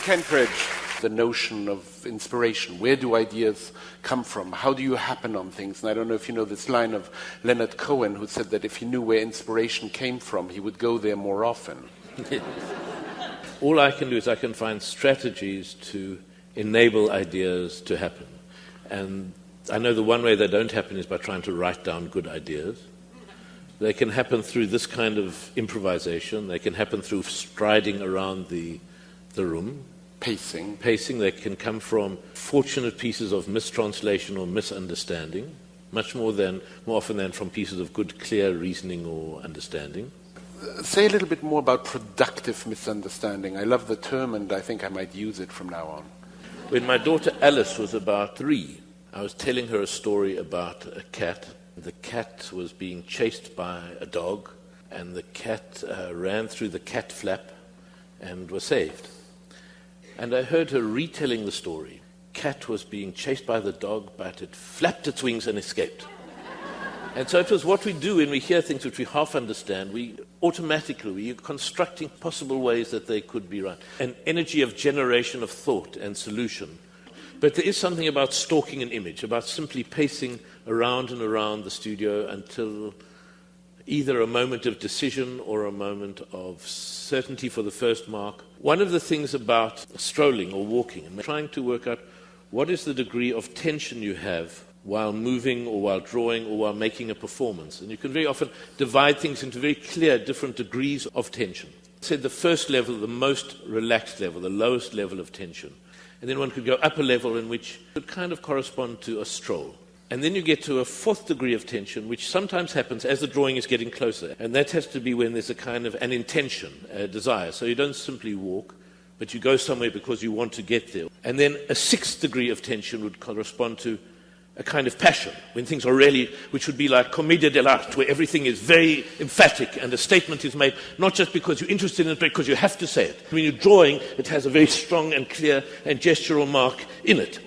Kentridge, the notion of inspiration. Where do ideas come from? How do you happen on things? And I don't know if you know this line of Leonard Cohen, who said that if he knew where inspiration came from, he would go there more often. All I can do is I can find strategies to enable ideas to happen. And I know the one way they don't happen is by trying to write down good ideas. They can happen through this kind of improvisation. They can happen through striding around the room. Pacing. They can come from fortunate pieces of mistranslation or misunderstanding, much more often than from pieces of good, clear reasoning or understanding. Say a little bit more about productive misunderstanding. I love the term, and I think I might use it from now on. When my daughter Alice was about 3, I was telling her a story about a cat. The cat was being chased by a dog, and the cat ran through the cat flap and was saved. And I heard her retelling the story. Cat was being chased by the dog, but it flapped its wings and escaped. And so it was what we do when we hear things which we half understand. We're constructing possible ways that they could be right. An energy of generation of thought and solution. But there is something about stalking an image, about simply pacing around and around the studio until either a moment of decision or a moment of certainty for the first mark. One of the things about strolling or walking and trying to work out what is the degree of tension you have while moving or while drawing or while making a performance. And you can very often divide things into very clear different degrees of tension. I said the first level, the most relaxed level, the lowest level of tension. And then one could go up a level in which it would kind of correspond to a stroll. And then you get to a 4th degree of tension, which sometimes happens as the drawing is getting closer. And that has to be when there's a kind of an intention, a desire. So you don't simply walk, but you go somewhere because you want to get there. And then a 6th degree of tension would correspond to a kind of passion, when things are really, which would be like commedia dell'arte, where everything is very emphatic and a statement is made, not just because you're interested in it, but because you have to say it. When you're drawing, it has a very strong and clear and gestural mark in it.